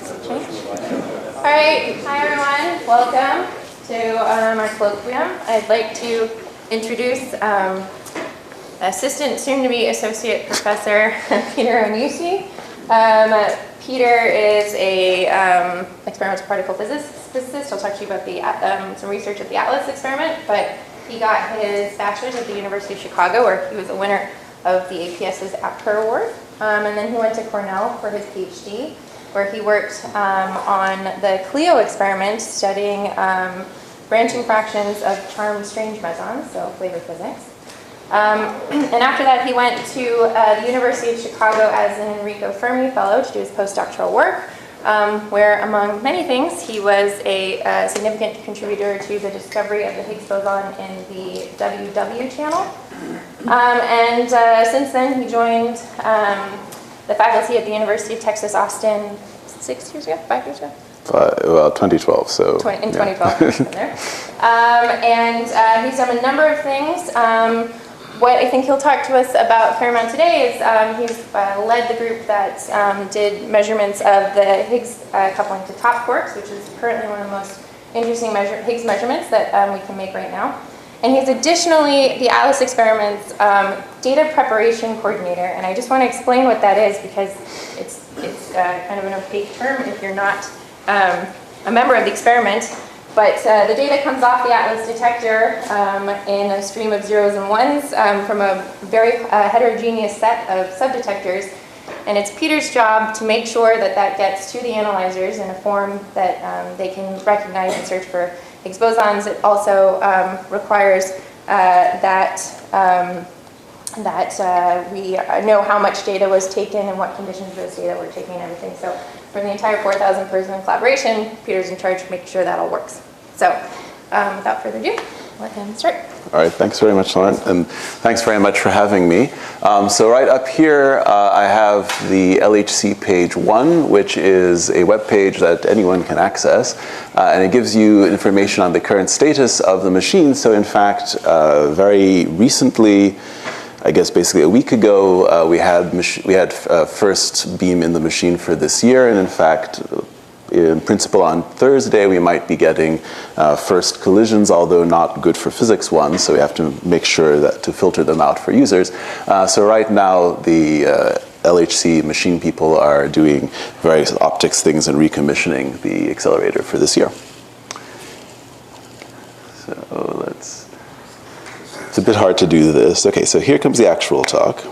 All right, hi everyone. Welcome to our colloquium. I'd like to introduce Assistant, soon-to-be Associate Professor Peter Yousteal. Peter is a experimental particle physicist. He'll talk to you about the some research at the ATLAS experiment, but he got his bachelor's at the University of Chicago, where he was a winner of the APS's APCR award. And then he went to Cornell for his PhD, where he worked on the KELEA experiment, studying branching fractions of charmed strange mesons, so flavor physics. And after that, he went to the University of Chicago as an Enrico Fermi Fellow to do his postdoctoral work, where, among many things, he was a significant contributor to the discovery of the Higgs boson in the WW channel. And since then, he joined the faculty at the University of Texas, Austin, 6 years ago, 5 years ago? Well, 2012, so. In 2012, he's been there. And he's done a number of things. What I think he'll talk to us about a fair amount today is he's led the group that did measurements of the Higgs coupling to top quarks, which is currently one of the most interesting Higgs measurements that we can make right now. And he's additionally the ATLAS experiments data preparation coordinator. And I just want to explain what that is, because it's kind of an opaque term if you're not a member of the experiment. But the data comes off the ATLAS detector in a stream of zeros and ones from a very heterogeneous set of subdetectors. And it's Peter's job to make sure that that gets to the analyzers in a form that they can recognize and search for Higgs bosons. It also requires that we know how much data was taken and what conditions those data were taken and everything. So for the entire 4,000 person collaboration, Peter's in charge of making sure that all works. So without further ado, let him start. All right, thanks very much, Lauren, and thanks very much for having me. So right up here, I have the LHC page 1, which is a web page that anyone can access, and it gives you information on the current status of the machine. So in fact, very recently, I guess basically a week ago, we had first beam in the machine for this year, and in fact, in principle on Thursday we might be getting first collisions, although not good for physics ones, so we have to make sure that to filter them out for users. So right now the LHC machine people are doing various optics things and recommissioning the accelerator for this year. So it's a bit hard to do this. Okay, so here comes the actual talk.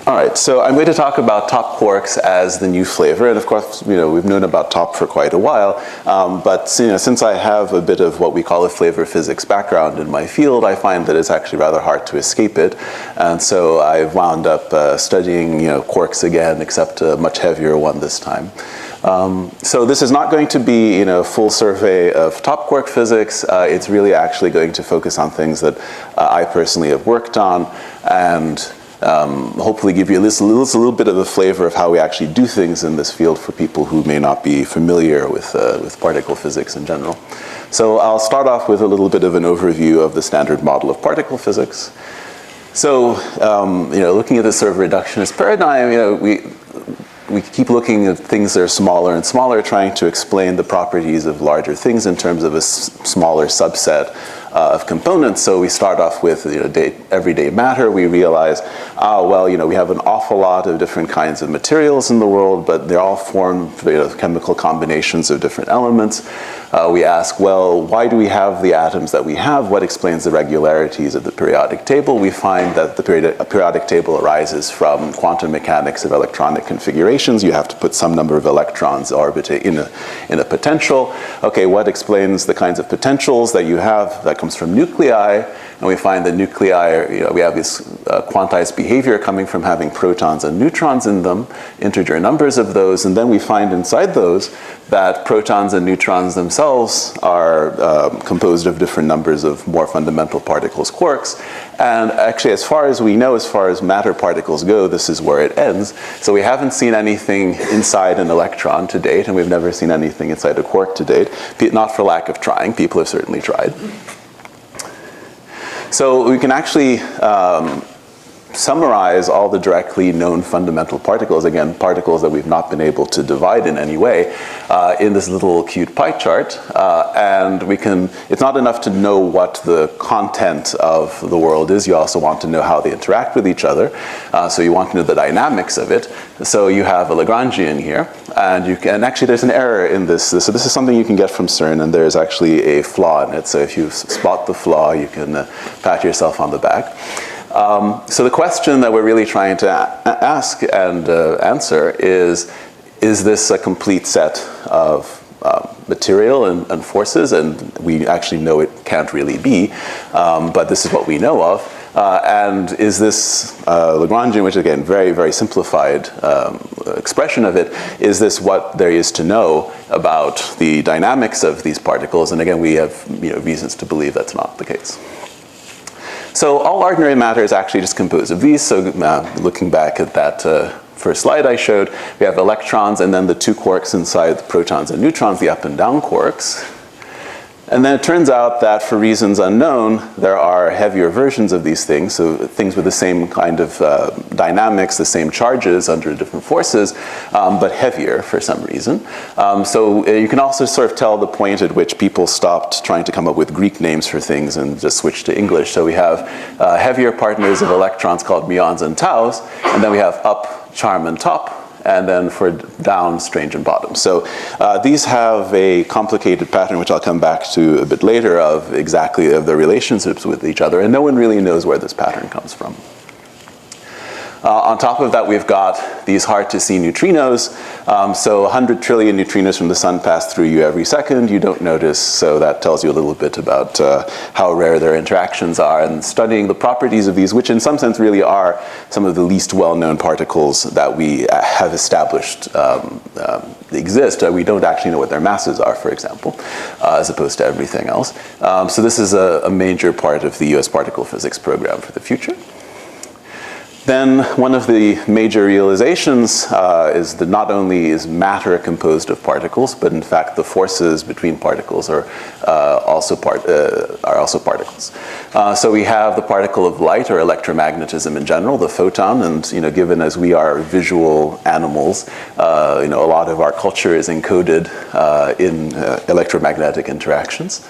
All right, so I'm going to talk about top quarks as the new flavor, and of course, we've known about top for quite a while. But since I have a bit of what we call a flavor physics background in my field, I find that it's actually rather hard to escape it, and so I've wound up studying quarks again, except a much heavier one this time. So this is not going to be a full survey of top quark physics. It's really actually going to focus on things that I personally have worked on, and hopefully give you a little bit of a flavor of how we actually do things in this field for people who may not be familiar with particle physics in general. So I'll start off with a little bit of an overview of the standard model of particle physics. So looking at the sort of reductionist paradigm, we keep looking at things that are smaller and smaller, trying to explain the properties of larger things in terms of a smaller subset of components. So we start off with everyday matter. We realize, we have an awful lot of different kinds of materials in the world, but they all form chemical combinations of different elements. We ask, well, why do we have the atoms that we have? What explains the regularities of the periodic table? We find that the periodic table arises from quantum mechanics of electronic configurations. You have to put some number of electrons orbiting in a potential. Okay, what explains the kinds of potentials that you have that comes from nuclei? and we find the nuclei, we have this quantized behavior coming from having protons and neutrons in them, integer numbers of those, and then we find inside those that protons and neutrons themselves are composed of different numbers of more fundamental particles, quarks. And actually, as far as we know, as far as matter particles go, this is where it ends. So we haven't seen anything inside an electron to date, and we've never seen anything inside a quark to date. Not for lack of trying. People have certainly tried. So we can actually summarize all the directly known fundamental particles, again, particles that we've not been able to divide in any way, in this little cute pie chart. And it's not enough to know what the content of the world is, you also want to know how they interact with each other. So you want to know the dynamics of it. So you have a Lagrangian here, and actually there's an error in this. So this is something you can get from CERN, and there's actually a flaw in it. So if you spot the flaw, you can pat yourself on the back. So the question that we're really trying to ask and answer is this a complete set of material and forces? And we actually know it can't really be, but this is what we know of. And is this Lagrangian, which again, very, very simplified expression of it, is this what there is to know about the dynamics of these particles? And again, we have reasons to believe that's not the case. So all ordinary matter is actually just composed of these. So looking back at that first slide I showed, we have electrons and then the two quarks inside the protons and neutrons, the up and down quarks. And then it turns out that for reasons unknown, there are heavier versions of these things, so things with the same kind of dynamics, the same charges under different forces, but heavier for some reason. So you can also sort of tell the point at which people stopped trying to come up with Greek names for things and just switched to English. So we have heavier partners of electrons called muons and taus, and then we have up, charm, and top, and then for down, strange, and bottom. So these have a complicated pattern, which I'll come back to a bit later, of exactly of their relationships with each other, and no one really knows where this pattern comes from. On top of that, we've got these hard-to-see neutrinos. So 100 trillion neutrinos from the sun pass through you every second. You don't notice, so that tells you a little bit about how rare their interactions are. And studying the properties of these, which in some sense really are some of the least well-known particles that we have established exist. We don't actually know what their masses are, for example, as opposed to everything else. So this is a major part of the US particle physics program for the future. Then one of the major realizations is that not only is matter composed of particles, but in fact the forces between particles are also particles. So we have the particle of light, or electromagnetism in general, the photon, and given as we are visual animals, a lot of our culture is encoded in electromagnetic interactions.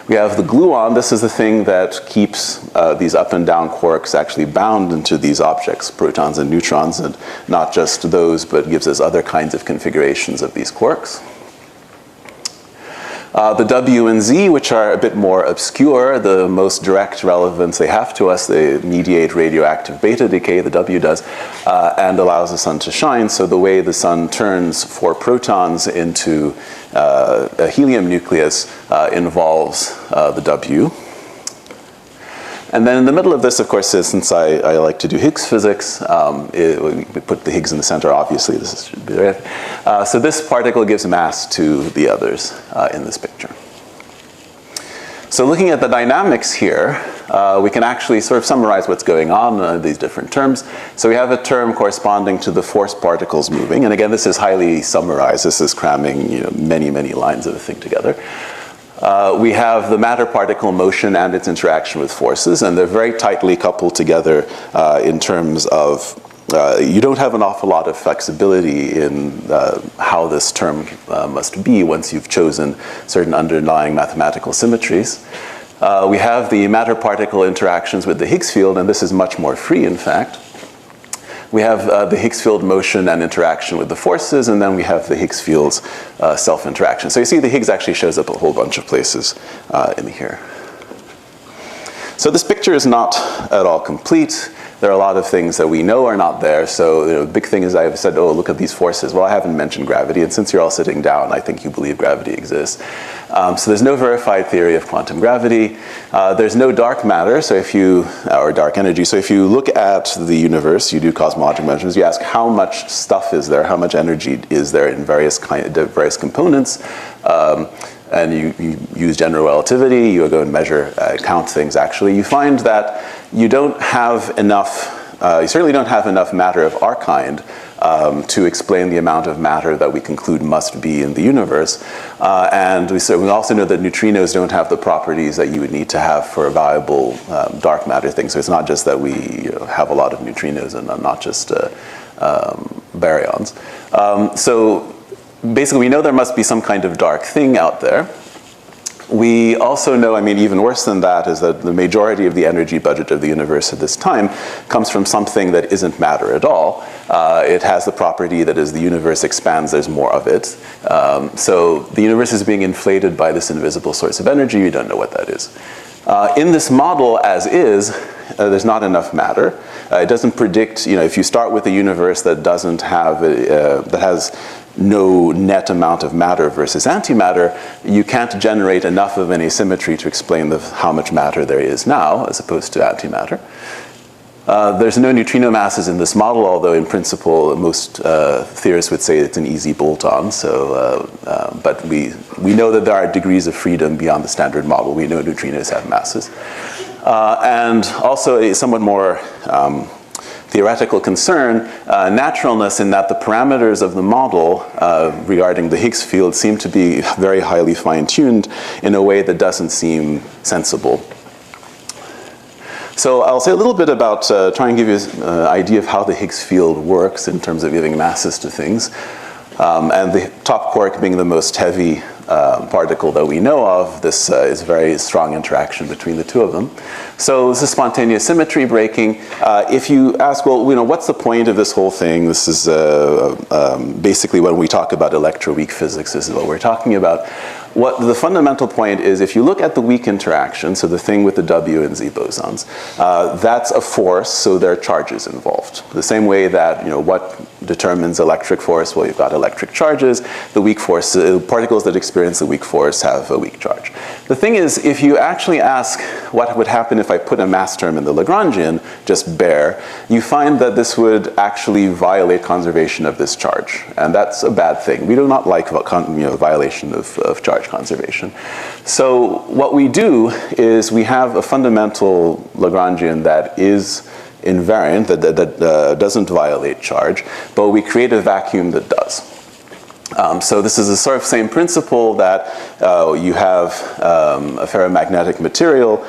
We have the gluon. This is the thing that keeps these up and down quarks actually bound into these objects, protons and neutrons, and not just those, but gives us other kinds of configurations of these quarks. The W and Z, which are a bit more obscure, the most direct relevance they have to us, they mediate radioactive beta decay, the W does, and allows the sun to shine. So the way the sun turns 4 protons into a helium nucleus involves the W. And then in the middle of this, of course, is, since I like to do Higgs physics, we put the Higgs in the center, obviously, this should be right. So this particle gives mass to the others in this picture. So looking at the dynamics here, we can actually sort of summarize what's going on in these different terms. So we have a term corresponding to the force particles moving, and again, this is highly summarized. This is cramming many, many lines of a thing together. We have the matter particle motion and its interaction with forces, and they're very tightly coupled together in terms of you don't have an awful lot of flexibility in how this term must be once you've chosen certain underlying mathematical symmetries. We have the matter particle interactions with the Higgs field, and this is much more free, in fact. We have the Higgs field motion and interaction with the forces, and then we have the Higgs field's self-interaction. So you see the Higgs actually shows up a whole bunch of places in here. So this picture is not at all complete. there are a lot of things that we know are not there. So the big thing is I've said, oh, look at these forces. Well, I haven't mentioned gravity, and since you're all sitting down, I think you believe gravity exists. So there's no verified theory of quantum gravity. There's no dark matter, or dark energy. So if you look at the universe, you do cosmologic measurements, you ask how much stuff is there, how much energy is there in various components, and you use general relativity, you go and measure, count things actually, you find that you don't have enough, you certainly don't have enough matter of our kind to explain the amount of matter that we conclude must be in the universe. And we also know that neutrinos don't have the properties that you would need to have for a viable dark matter thing. So it's not just that we have a lot of neutrinos and not just baryons. So basically, we know there must be some kind of dark thing out there. We also know, I mean, even worse than that, is that the majority of the energy budget of the universe at this time comes from something that isn't matter at all. It has the property that as the universe expands, there's more of it. So the universe is being inflated by this invisible source of energy. We don't know what that is. In this model, as is, there's not enough matter. It doesn't predict, if you start with a universe that doesn't have, that has no net amount of matter versus antimatter, you can't generate enough of an asymmetry to explain how much matter there is now, as opposed to antimatter. There's no neutrino masses in this model, although in principle most theorists would say it's an easy bolt-on. So, but we know that there are degrees of freedom beyond the standard model. We know neutrinos have masses. And also a somewhat more theoretical concern, naturalness, in that the parameters of the model regarding the Higgs field seem to be very highly fine-tuned in a way that doesn't seem sensible. So I'll say a little bit about, try and give you an idea of how the Higgs field works in terms of giving masses to things. And the top quark being the most heavy particle that we know of, this is a very strong interaction between the two of them. So this is spontaneous symmetry breaking. If you ask, well, what's the point of this whole thing? This is basically when we talk about electroweak physics, this is what we're talking about. What the fundamental point is, if you look at the weak interaction, so the thing with the W and Z bosons, that's a force, so there are charges involved. The same way that, what determines electric force? Well, you've got electric charges. The weak force, particles that experience the weak force have a weak charge. The thing is, if you actually ask what would happen if I put a mass term in the Lagrangian, just bare, you find that this would actually violate conservation of this charge. And that's a bad thing. We do not like violation of charge conservation. So what we do is we have a fundamental Lagrangian that is invariant, that doesn't violate charge, but we create a vacuum that does. So this is a sort of same principle that you have a ferromagnetic material.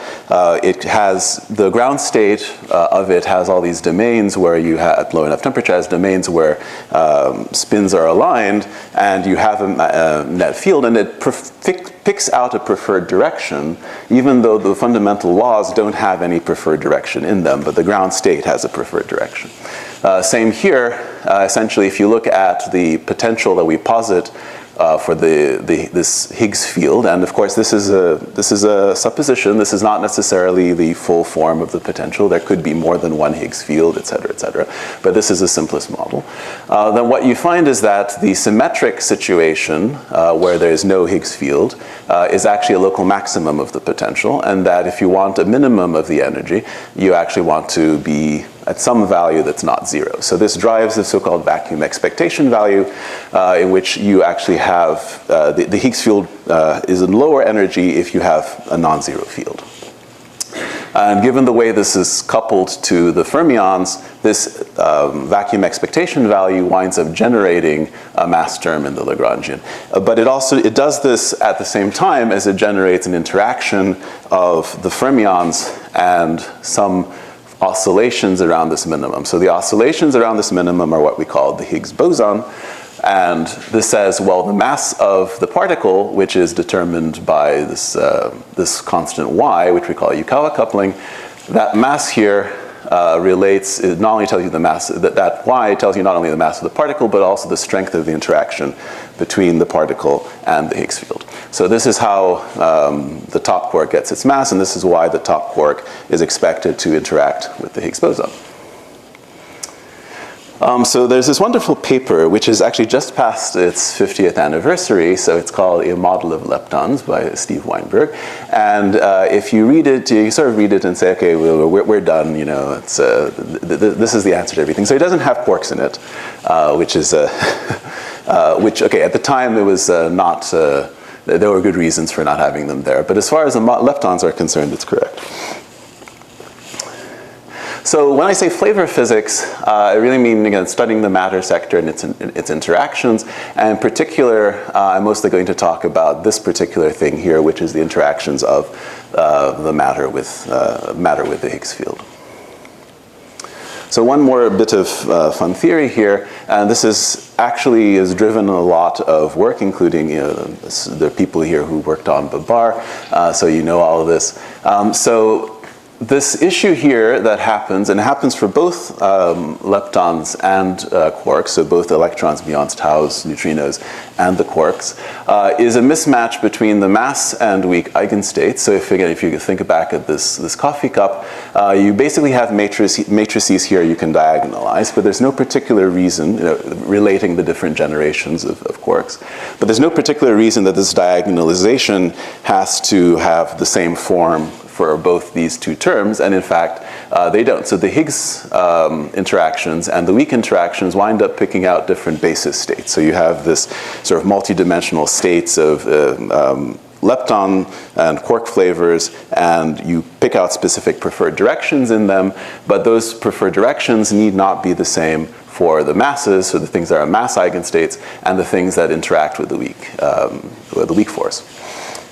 It has the ground state of it has all these domains where you have, at low enough temperature, has domains where spins are aligned, and you have a net field, and it picks out a preferred direction, even though the fundamental laws don't have any preferred direction in them, but the ground state has a preferred direction. Same here. Essentially, if you look at the potential that we posit for this Higgs field, and of course this is a supposition. This is not necessarily the full form of the potential. There could be more than one Higgs field, et cetera, but this is the simplest model. Then what you find is that the symmetric situation, where there is no Higgs field, is actually a local maximum of the potential, and that if you want a minimum of the energy, you actually want to be at some value that's not zero. So this drives the so-called vacuum expectation value, in which you actually have, the Higgs field is in lower energy if you have a non-zero field. And given the way this is coupled to the fermions, this vacuum expectation value winds up generating a mass term in the Lagrangian. But it does this at the same time as it generates an interaction of the fermions and some oscillations around this minimum. So the oscillations around this minimum are what we call the Higgs boson. And this says, well, the mass of the particle, which is determined by this constant y, which we call Yukawa coupling, that mass here relates, it not only tells you the mass, that y tells you not only the mass of the particle, but also the strength of the interaction between the particle and the Higgs field. So this is how the top quark gets its mass, and this is why the top quark is expected to interact with the Higgs boson. So there's this wonderful paper, which is actually just past its 50th anniversary. So it's called A Model of Leptons by Steve Weinberg. And if you read it, you sort of read it and say, okay, well, we're done. You know, it's, this is the answer to everything. So it doesn't have quarks in it, which is, which, okay, at the time it was not, there were good reasons for not having them there. But as far as the leptons are concerned, it's correct. So when I say flavor physics, I really mean, again, studying the matter sector and its interactions. And in particular, I'm mostly going to talk about this particular thing here, which is the interactions of the matter with the Higgs field. So one more bit of fun theory here, and this is driven a lot of work, including the people here who worked on Babar, so you know all of this. So this issue here that happens, and it happens for both leptons and quarks, so both electrons, muons, taus, neutrinos, and the quarks, is a mismatch between the mass and weak eigenstates. So if you think back at this coffee cup, you basically have matrices here you can diagonalize, but there's no particular reason, relating the different generations of quarks, but there's no particular reason that this diagonalization has to have the same form for both these two terms, and in fact, they don't. So the Higgs interactions and the weak interactions wind up picking out different basis states. So you have this sort of multi-dimensional states of lepton and quark flavors, and you pick out specific preferred directions in them, but those preferred directions need not be the same for the masses, so the things that are mass eigenstates, and the things that interact with the weak force.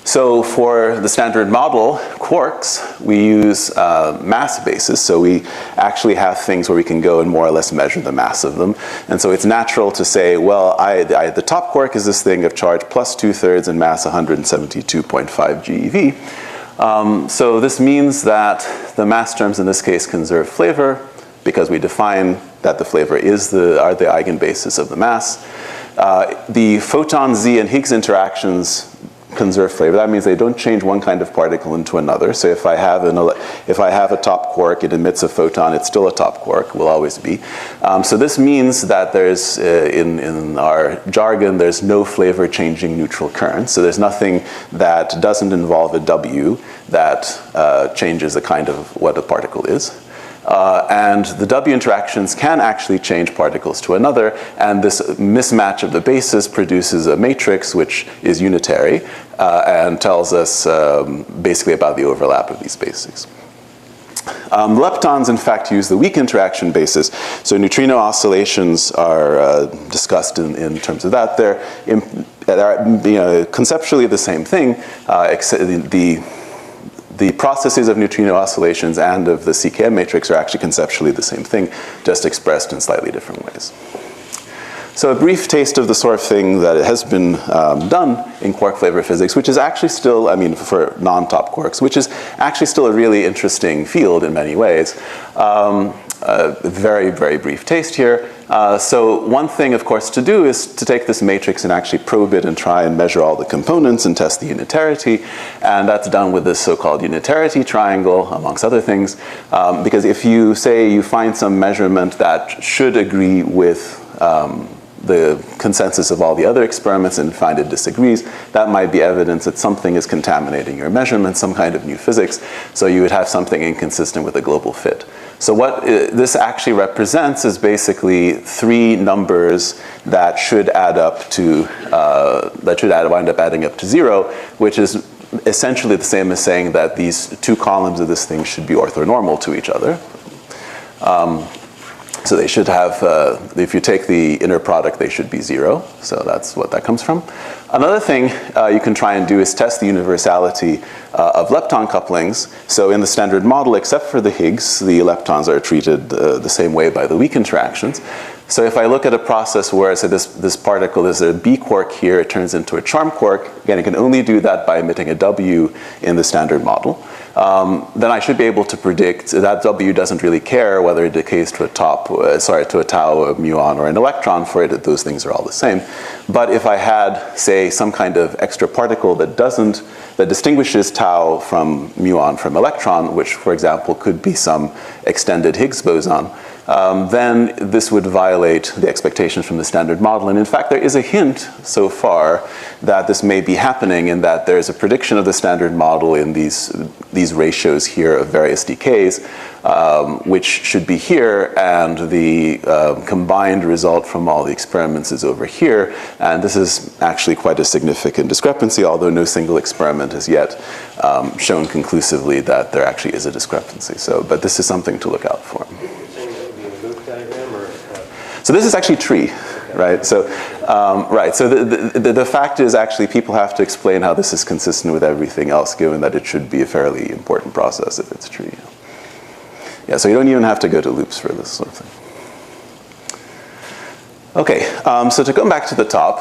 So for the standard model, quarks, we use mass basis. So we actually have things where we can go and more or less measure the mass of them. And so it's natural to say, well, the top quark is this thing of charge plus 2/3 and mass 172.5 GeV. So this means that the mass terms in this case conserve flavor, because we define that the flavor are the eigenbasis of the mass. The photon Z and Higgs interactions conserve flavor. That means they don't change one kind of particle into another. So if I have a top quark, it emits a photon, it's still a top quark, will always be. So this means that there's, in our jargon, there's no flavor changing neutral current. So there's nothing that doesn't involve a W that changes the kind of what a particle is. And the W interactions can actually change particles to another, and this mismatch of the bases produces a matrix which is unitary and tells us basically about the overlap of these bases. Leptons, in fact, use the weak interaction basis, so neutrino oscillations are discussed in terms of that. They're conceptually the same thing, except the processes of neutrino oscillations and of the CKM matrix are actually conceptually the same thing, just expressed in slightly different ways. So a brief taste of the sort of thing that has been done in quark flavor physics, which is actually still, for non-top quarks, which is actually still a really interesting field in many ways. Very, very brief taste here. So one thing, of course, to do is to take this matrix and actually probe it and try and measure all the components and test the unitarity. And that's done with this so-called unitarity triangle, amongst other things. Because if you say you find some measurement that should agree with the consensus of all the other experiments and find it disagrees, that might be evidence that something is contaminating your measurement, some kind of new physics. So you would have something inconsistent with a global fit. So what this actually represents is basically three numbers that should add up to, wind up adding up to 0, which is essentially the same as saying that these two columns of this thing should be orthonormal to each other. So they should have, if you take the inner product, they should be 0. So that's what that comes from. Another thing you can try and do is test the universality of lepton couplings. So in the standard model, except for the Higgs, the leptons are treated the same way by the weak interactions. So if I look at a process where I say this particle is a B quark here, it turns into a charm quark. Again, it can only do that by emitting a W in the standard model. Then I should be able to predict that W doesn't really care whether it decays to a tau, a muon, or an electron. For it, those things are all the same. But if I had, say, some kind of extra particle that distinguishes tau from muon from electron, which, for example, could be some extended Higgs boson, then this would violate the expectations from the standard model. And in fact, there is a hint so far that this may be happening, in that there's a prediction of the standard model in these ratios here of various decays, which should be here, and the combined result from all the experiments is over here. And this is actually quite a significant discrepancy, although no single experiment has yet shown conclusively that there actually is a discrepancy. So, but this is something to look out for. So this is actually tree, right? So, So the fact is, actually, people have to explain how this is consistent with everything else, given that it should be a fairly important process if it's tree. Yeah. So you don't even have to go to loops for this sort of thing. Okay, so to come back to the top,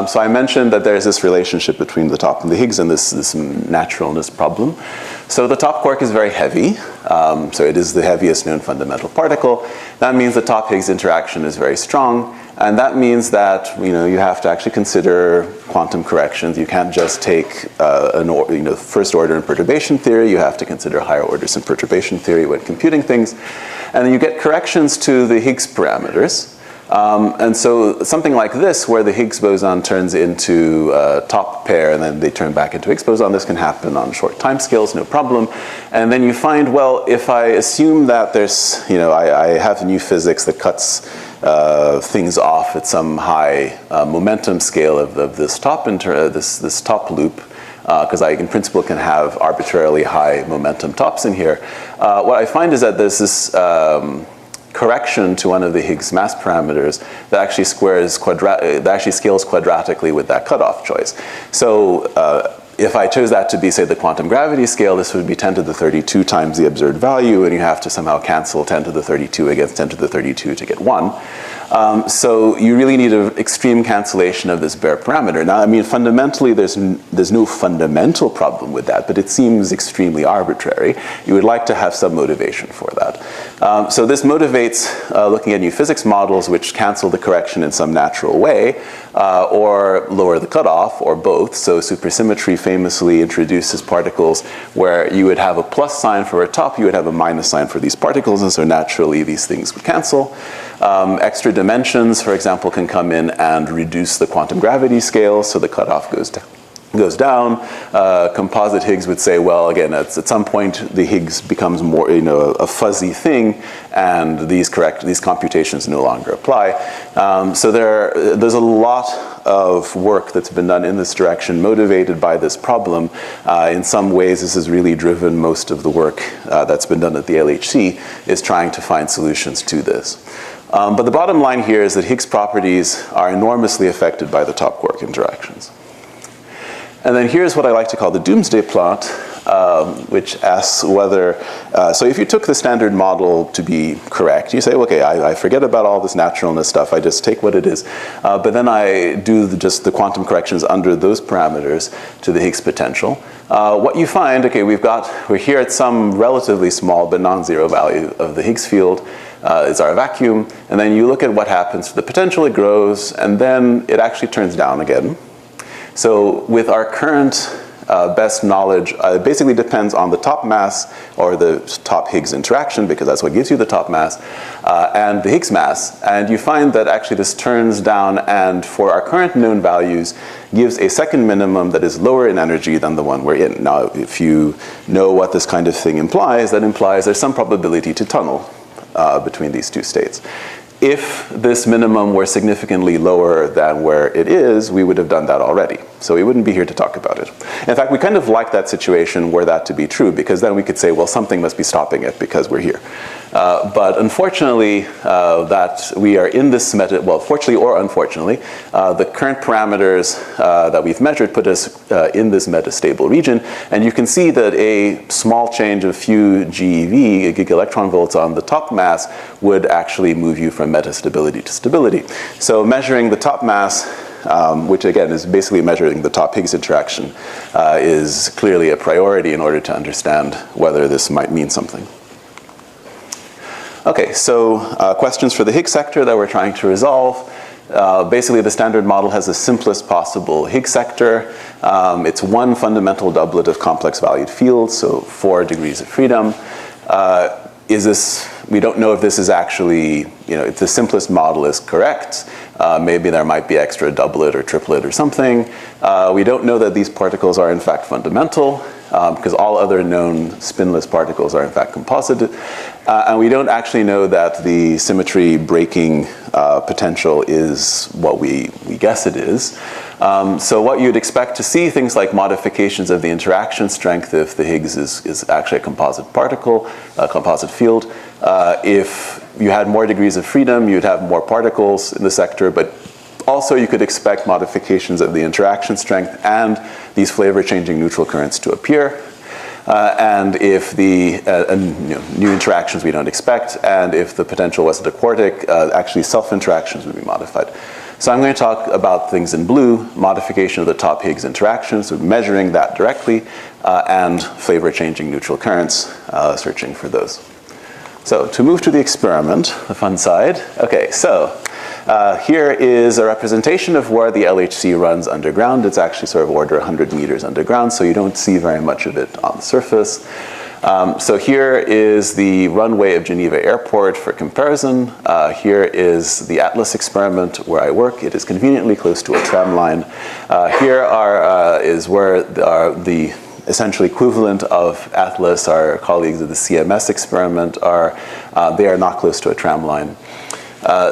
so I mentioned that there's this relationship between the top and the Higgs and this naturalness problem. So the top quark is very heavy, so it is the heaviest known fundamental particle. That means the top Higgs interaction is very strong, and that means that you have to actually consider quantum corrections. You can't just take first order in perturbation theory. You have to consider higher orders in perturbation theory when computing things, and then you get corrections to the Higgs parameters. And so something like this, where the Higgs boson turns into a top pair and then they turn back into Higgs boson, this can happen on short time scales, no problem. And then you find, well, if I assume that there's, I have new physics that cuts things off at some high momentum scale of this top this top loop, because I, in principle, can have arbitrarily high momentum tops in here. What I find is that there's this correction to one of the Higgs mass parameters that actually scales quadratically with that cutoff choice. So if I chose that to be, say, the quantum gravity scale, this would be 10 to the 32 times the observed value, and you have to somehow cancel 10 to the 32 against 10 to the 32 to get 1. So you really need an extreme cancellation of this bare parameter. Now, I mean, fundamentally, there's no fundamental problem with that, but it seems extremely arbitrary. You would like to have some motivation for that. So this motivates looking at new physics models which cancel the correction in some natural way, or lower the cutoff, or both. So supersymmetry famously introduces particles where you would have a plus sign for a top, you would have a minus sign for these particles, and so naturally these things would cancel. Extra dimensions, for example, can come in and reduce the quantum gravity scale, so the cutoff goes down. Composite Higgs would say, well, again, at some point the Higgs becomes more, a fuzzy thing, and these computations no longer apply. So there's a lot of work that's been done in this direction, motivated by this problem. In some ways, this has really driven most of the work that's been done at the LHC, is trying to find solutions to this. But the bottom line here is that Higgs properties are enormously affected by the top quark interactions. And then here's what I like to call the doomsday plot, which asks whether, so if you took the standard model to be correct, you say, okay, I forget about all this naturalness stuff, I just take what it is, but then I do just the quantum corrections under those parameters to the Higgs potential. What you find, okay, we're here at some relatively small but non-zero value of the Higgs field, is our vacuum, and then you look at what happens to the potential, it grows, and then it actually turns down again. So with our current best knowledge, it basically depends on the top mass, or the top Higgs interaction, because that's what gives you the top mass, and the Higgs mass. And you find that actually this turns down, and for our current known values, gives a second minimum that is lower in energy than the one we're in. Now, if you know what this kind of thing implies, that implies there's some probability to tunnel between these two states. If this minimum were significantly lower than where it is, we would have done that already. So we wouldn't be here to talk about it. In fact, we kind of like that situation were that to be true, because then we could say, well, something must be stopping it because we're here. But unfortunately, that we are in this fortunately or unfortunately, the current parameters that we've measured put us in this metastable region. And you can see that a small change of few GeV, giga-electron volts, on the top mass would actually move you from metastability to stability. So measuring the top mass, which again is basically measuring the top Higgs interaction, is clearly a priority in order to understand whether this might mean something. Okay, so questions for the Higgs sector that we're trying to resolve. Basically, the standard model has the simplest possible Higgs sector. It's one fundamental doublet of complex valued fields, so 4 degrees of freedom. we don't know if this is actually, if the simplest model is correct. Maybe there might be extra doublet or triplet or something. We don't know that these particles are in fact fundamental, because all other known spinless particles are in fact composite. And we don't actually know that the symmetry breaking potential is what we guess it is. So what you'd expect to see, things like modifications of the interaction strength if the Higgs is actually a composite particle, a composite field. If you had more degrees of freedom, you'd have more particles in the sector, but also you could expect modifications of the interaction strength and these flavor-changing neutral currents to appear. And if the new interactions we don't expect, and if the potential wasn't a quartic, actually self-interactions would be modified. So I'm going to talk about things in blue, modification of the top Higgs interactions, so measuring that directly, and flavor-changing neutral currents, searching for those. So to move to the experiment, the fun side. Okay, so here is a representation of where the LHC runs underground. It's actually sort of order 100 meters underground, so you don't see very much of it on the surface. So here is the runway of Geneva Airport for comparison. Here is the ATLAS experiment where I work. It is conveniently close to a tram line. Here is where the essentially equivalent of ATLAS, our colleagues of the CMS experiment, are. They are not close to a tram line.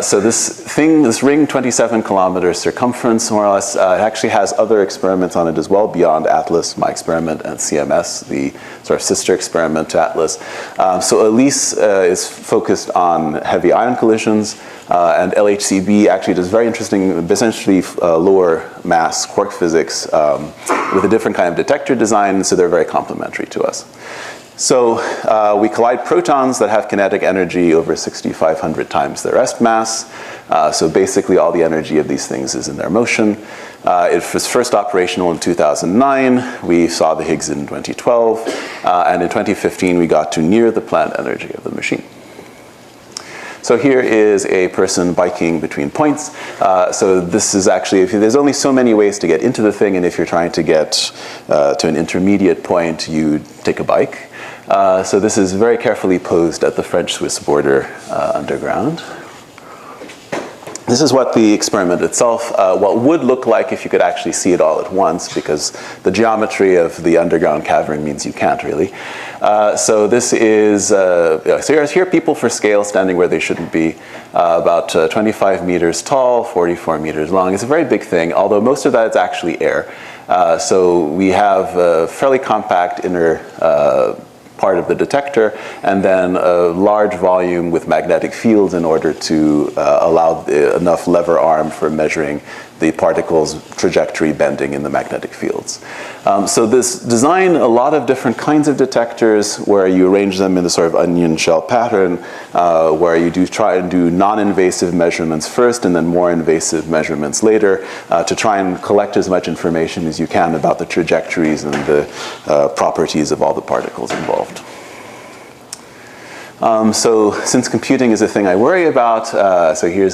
So this ring, 27 kilometers circumference, more or less, actually has other experiments on it as well, beyond ATLAS, my experiment, and CMS, the sort of sister experiment to ATLAS. So ELISE is focused on heavy ion collisions, and LHCb actually does very interesting, essentially lower mass quark physics with a different kind of detector design, so they're very complementary to us. So we collide protons that have kinetic energy over 6,500 times their rest mass. So basically all the energy of these things is in their motion. It was first operational in 2009. We saw the Higgs in 2012. And in 2015, we got to near the planned energy of the machine. So here is a person biking between points. So this is actually, there's only so many ways to get into the thing, and if you're trying to get to an intermediate point, you take a bike. So this is very carefully posed at the French-Swiss border underground. This is what the experiment itself, what would look like if you could actually see it all at once, because the geometry of the underground cavern means you can't really. So this is, so here are people for scale standing where they shouldn't be, about 25 meters tall, 44 meters long. It's a very big thing, although most of that is actually air. So we have a fairly compact inner part of the detector, and then a large volume with magnetic fields in order to allow enough lever arm for measuring the particles' trajectory bending in the magnetic fields. So this design a lot of different kinds of detectors where you arrange them in the sort of onion shell pattern, where you do try and do non-invasive measurements first and then more invasive measurements later to try and collect as much information as you can about the trajectories and the properties of all the particles involved. So since computing is a thing I worry about, so here's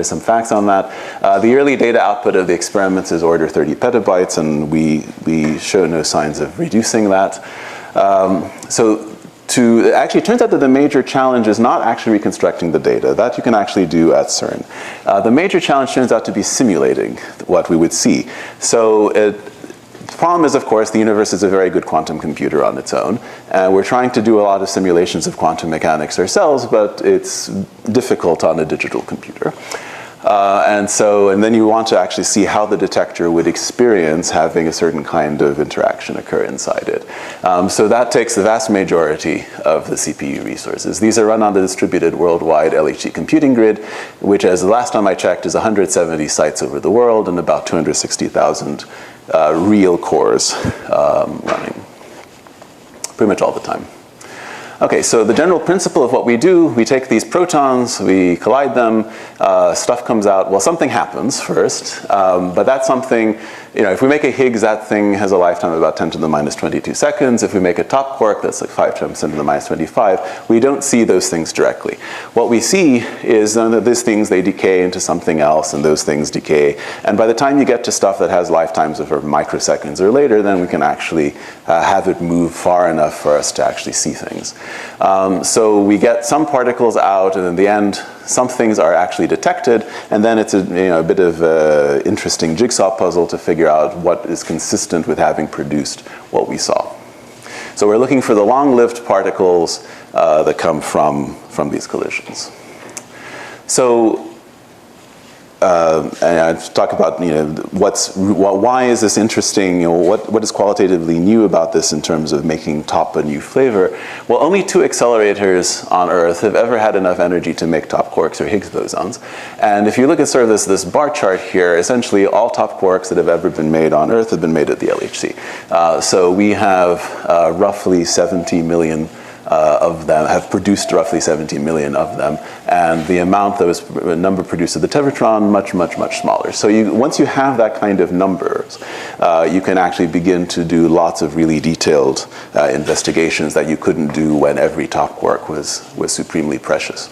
some facts on that. The early data output of the experiments is order 30 petabytes, and we show no signs of reducing that. Actually, it turns out that the major challenge is not actually reconstructing the data. That you can actually do at CERN. The major challenge turns out to be simulating what we would see. So the problem is, of course, the universe is a very good quantum computer on its own. We're trying to do a lot of simulations of quantum mechanics ourselves, but it's difficult on a digital computer. And then you want to actually see how the detector would experience having a certain kind of interaction occur inside it. So that takes the vast majority of the CPU resources. These are run on the distributed worldwide LHC computing grid, which, as the last time I checked, is 170 sites over the world and about 260,000 real cores running pretty much all the time. Okay, so the general principle of what we do, we take these protons, we collide them, stuff comes out. Well, something happens first, but that's something, if we make a Higgs, that thing has a lifetime of about 10 to the minus 22 seconds. If we make a top quark, that's like 5 times 10 to the minus 25. We don't see those things directly. What we see is that these things, they decay into something else, and those things decay. And by the time you get to stuff that has lifetimes of microseconds or later, then we can actually have it move far enough for us to actually see things. So we get some particles out, and in the end, some things are actually detected, and then it's a bit of an interesting jigsaw puzzle to figure out what is consistent with having produced what we saw. So we're looking for the long-lived particles that come from these collisions. So and I talk about why is this interesting? What is qualitatively new about this in terms of making top a new flavor? Well, only 2 accelerators on Earth have ever had enough energy to make top quarks or Higgs bosons. And if you look at sort of this bar chart here, essentially all top quarks that have ever been made on Earth have been made at the LHC. So we have roughly 70 million of them, have produced roughly 17 million of them, and the amount that was number produced at the tevatron much smaller. So once you have that kind of numbers, you can actually begin to do lots of really detailed investigations that you couldn't do when every top quark was supremely precious.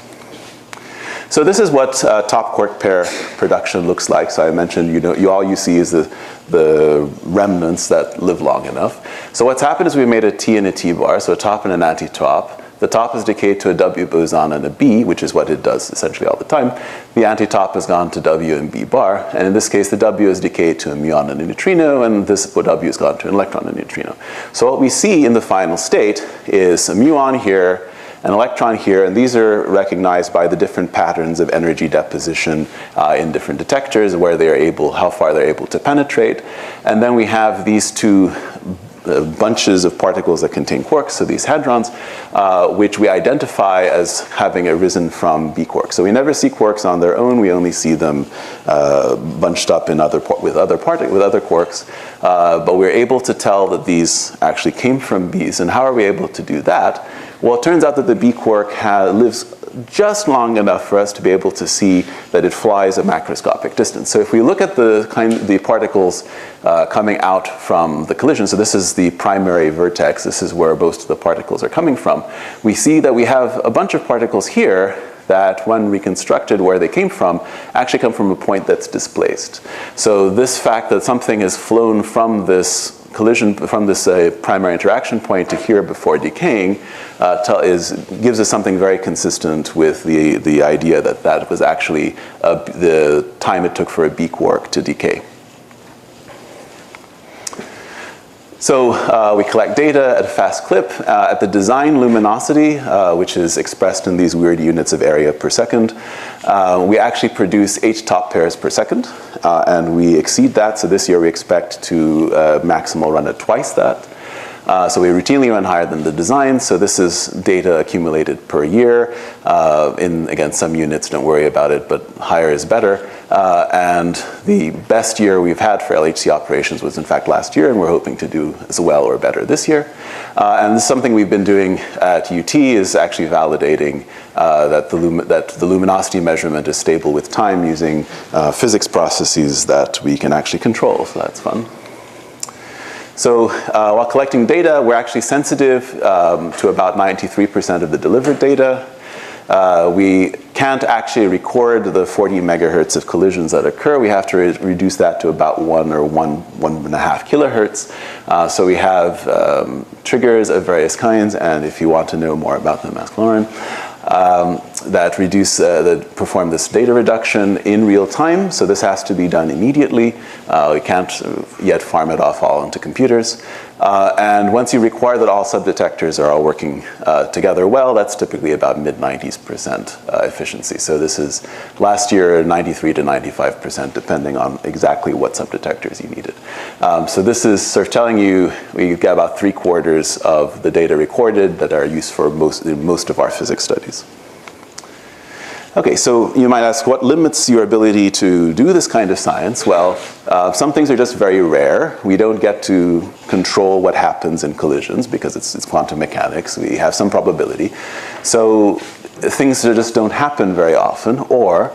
So this is what top quark pair production looks like. So I mentioned, all you see is the remnants that live long enough. So what's happened is we made a T and a T bar, so a top and an anti-top. The top is decayed to a W boson and a B, which is what it does essentially all the time. The anti-top has gone to W and B bar, and in this case, the W is decayed to a muon and a neutrino, and this W has gone to an electron and a neutrino. So what we see in the final state is a muon here, an electron here, and these are recognized by the different patterns of energy deposition in different detectors, how far they're able to penetrate. And then we have these 2 bunches of particles that contain quarks, so these hadrons, which we identify as having arisen from B quarks. So we never see quarks on their own, we only see them bunched up with other quarks, but we're able to tell that these actually came from Bs. And how are we able to do that? Well, it turns out that the B quark lives just long enough for us to be able to see that it flies a macroscopic distance. So if we look at the particles coming out from the collision, so this is the primary vertex, this is where most of the particles are coming from, we see that we have a bunch of particles here that, when reconstructed where they came from, actually come from a point that's displaced. So this fact that something has flown from this collision, from this primary interaction point to here before decaying, gives us something very consistent with the idea that was actually the time it took for a B quark to decay. So we collect data at a fast clip. At the design luminosity, which is expressed in these weird units of area per second, we actually produce 8 top pairs per second, and we exceed that. So this year we expect to maximal run at twice that. So we routinely run higher than the design. So this is data accumulated per year. Again, some units, don't worry about it, but higher is better. And the best year we've had for LHC operations was in fact last year, and we're hoping to do as well or better this year. And this is something we've been doing at UT, is actually validating that the luminosity measurement is stable with time using physics processes that we can actually control. So that's fun. So while collecting data, we're actually sensitive to about 93% of the delivered data. We can't actually record the 40 megahertz of collisions that occur. We have to reduce that to about 1 or 1.5 kilohertz. So we have triggers of various kinds, and if you want to know more about them, ask Lauren. That perform this data reduction in real time. So this has to be done immediately. We can't yet farm it off all into computers. And once you require that all subdetectors are all working together well, that's typically about mid-90s% efficiency. So this is last year 93 to 95%, depending on exactly what subdetectors you needed. So this is sort of telling you we get about 3/4 of the data recorded that are used for most of our physics studies. Okay, so you might ask, what limits your ability to do this kind of science? Well, some things are just very rare. We don't get to control what happens in collisions because it's quantum mechanics. We have some probability. So things just don't happen very often, or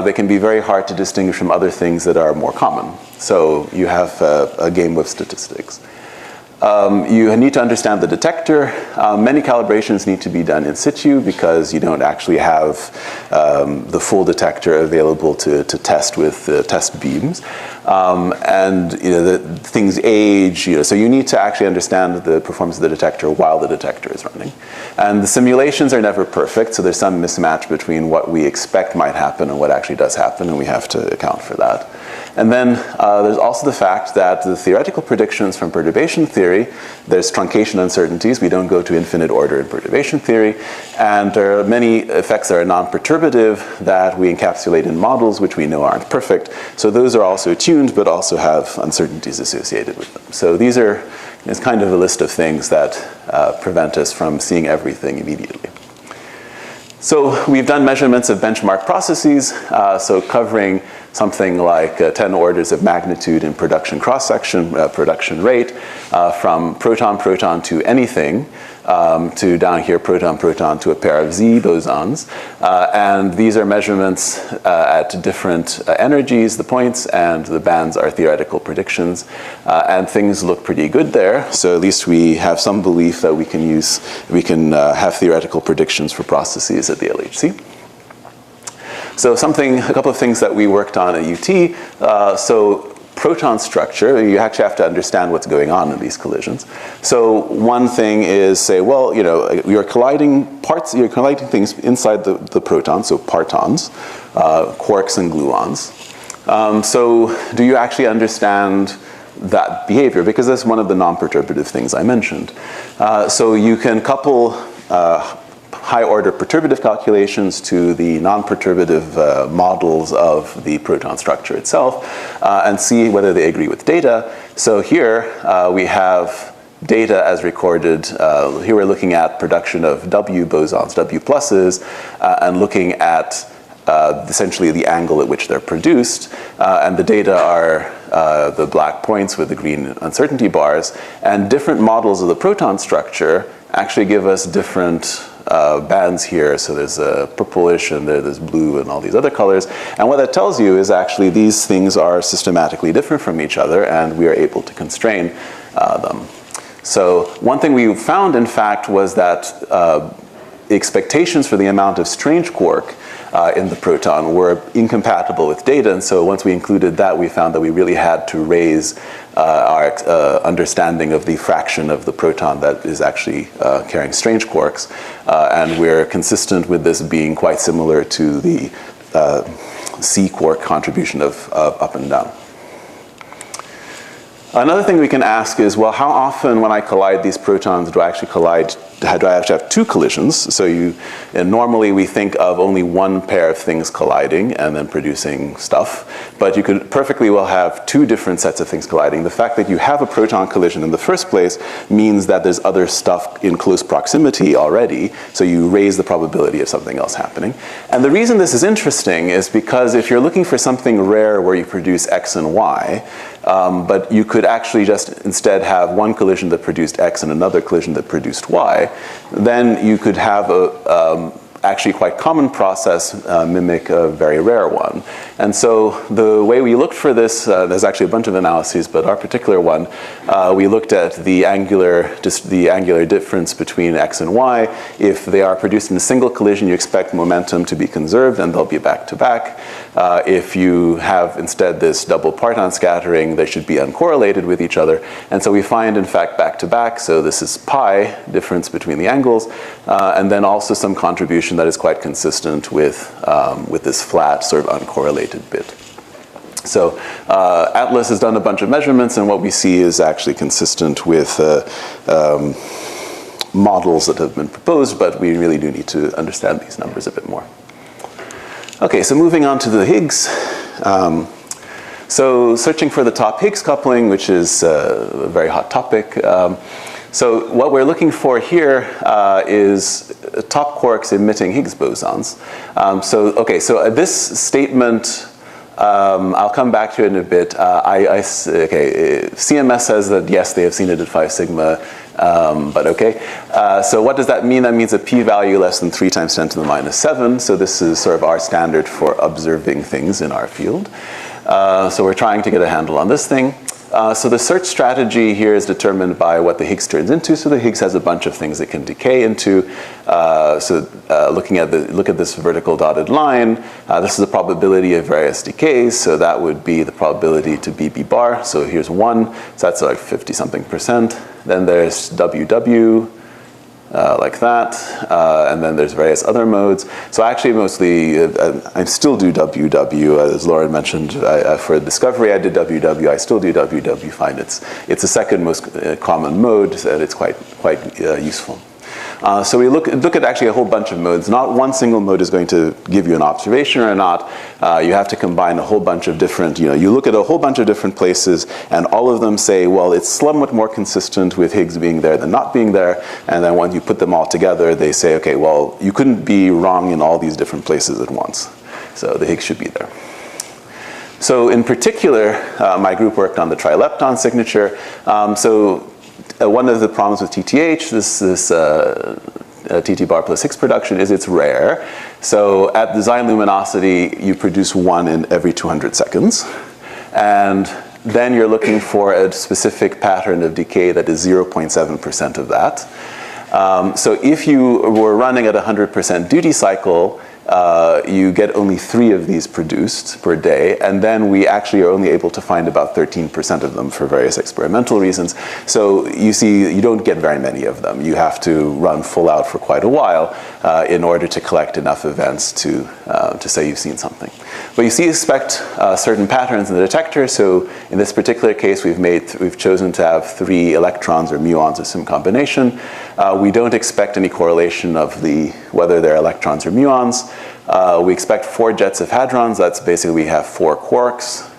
they can be very hard to distinguish from other things that are more common. So you have a game with statistics. You need to understand the detector. Many calibrations need to be done in situ because you don't actually have the full detector available to test with test beams. and things age. So you need to actually understand the performance of the detector while the detector is running. And the simulations are never perfect, so there's some mismatch between what we expect might happen and what actually does happen, and we have to account for that. And then there's also the fact that the theoretical predictions from perturbation theory, there's truncation uncertainties. We don't go to infinite order in perturbation theory. And there are many effects that are non-perturbative that we encapsulate in models, which we know aren't perfect. So those are also tuned, but also have uncertainties associated with them. So these are, it's kind of a list of things that prevent us from seeing everything immediately. So we've done measurements of benchmark processes, so covering something like 10 orders of magnitude in production cross-section, production rate, from proton-proton to anything, to down here proton-proton to a pair of Z bosons. And these are measurements at different energies, the points, and the bands are theoretical predictions. And things look pretty good there. So at least we have some belief that we can have theoretical predictions for processes at the LHC. So a couple of things that we worked on at UT. So proton structure, you actually have to understand what's going on in these collisions. So one thing is say, well, you're colliding things inside the proton, so partons, quarks and gluons. So do you actually understand that behavior? Because that's one of the non-perturbative things I mentioned. So you can couple high-order perturbative calculations to the non-perturbative models of the proton structure itself and see whether they agree with data. So here we have data as recorded. Here we're looking at production of W bosons, W pluses, and looking at essentially the angle at which they're produced. And the data are the black points with the green uncertainty bars. And different models of the proton structure actually give us different bands here. So there's purplish and there's blue and all these other colors. And what that tells you is actually these things are systematically different from each other, and we are able to constrain them. So one thing we found, in fact, was that the expectations for the amount of strange quark in the proton were incompatible with data. And so once we included that, we found that we really had to raise our understanding of the fraction of the proton that is actually carrying strange quarks. And we're consistent with this being quite similar to the C quark contribution of up and down. Another thing we can ask is, well, how often when I collide these protons do I actually have two collisions? So normally we think of only one pair of things colliding and then producing stuff, but you could perfectly well have two different sets of things colliding. The fact that you have a proton collision in the first place means that there's other stuff in close proximity already, so you raise the probability of something else happening. And the reason this is interesting is because if you're looking for something rare where you produce X and Y, but you could actually just instead have one collision that produced X and another collision that produced Y, then you could have a actually quite common process mimic a very rare one. And so the way we looked for this, there's actually a bunch of analyses, but our particular one, we looked at the angular difference between X and Y. If they are produced in a single collision, you expect momentum to be conserved and they'll be back to back. If you have instead this double parton scattering, they should be uncorrelated with each other. And so we find, in fact, back to back. So this is pi difference between the angles, and then also some contribution that is quite consistent with this flat sort of uncorrelated bit. So Atlas has done a bunch of measurements, and what we see is actually consistent with models that have been proposed, but we really do need to understand these numbers a bit more. Okay, so moving on to the Higgs. So searching for the top Higgs coupling, which is a very hot topic. So what we're looking for here is top quarks emitting Higgs bosons. So this statement, I'll come back to it in a bit. CMS says that yes, they have seen it at 5 sigma, but okay. So what does that mean? That means a p-value less than 3 times 10 to the minus 7. So this is sort of our standard for observing things in our field. So we're trying to get a handle on this thing. So the search strategy here is determined by what the Higgs turns into. So the Higgs has a bunch of things it can decay into. Look at this vertical dotted line. This is the probability of various decays. So that would be the probability to BB bar. So here's 1. So that's like 50-something%. Then there's WW. Like that, and then there's various other modes. So actually mostly, I still do WW, as Lauren mentioned, for discovery I did WW, I still do WW, find it's the second most common mode, and it's quite useful. So we look at actually a whole bunch of modes. Not one single mode is going to give you an observation or not. You have to combine a whole bunch of different, you look at a whole bunch of different places, and all of them say, well, it's somewhat more consistent with Higgs being there than not being there. And then when you put them all together, they say, okay, well, you couldn't be wrong in all these different places at once. So the Higgs should be there. So in particular, my group worked on the trilepton signature. One of the problems with TTH, this TT bar plus Higgs production, is it's rare. So at design luminosity, you produce 1 in every 200 seconds. And then you're looking for a specific pattern of decay that is 0.7% of that. So if you were running at 100% duty cycle, you get only 3 of these produced per day, and then we actually are only able to find about 13% of them for various experimental reasons. So you see, you don't get very many of them. You have to run full out for quite a while in order to collect enough events to say you've seen something. But you expect certain patterns in the detector. So in this particular case, we've chosen to have 3 electrons or muons of some combination. We don't expect any correlation of whether they're electrons or muons. We expect 4 jets of hadrons. That's basically we have 4 quarks,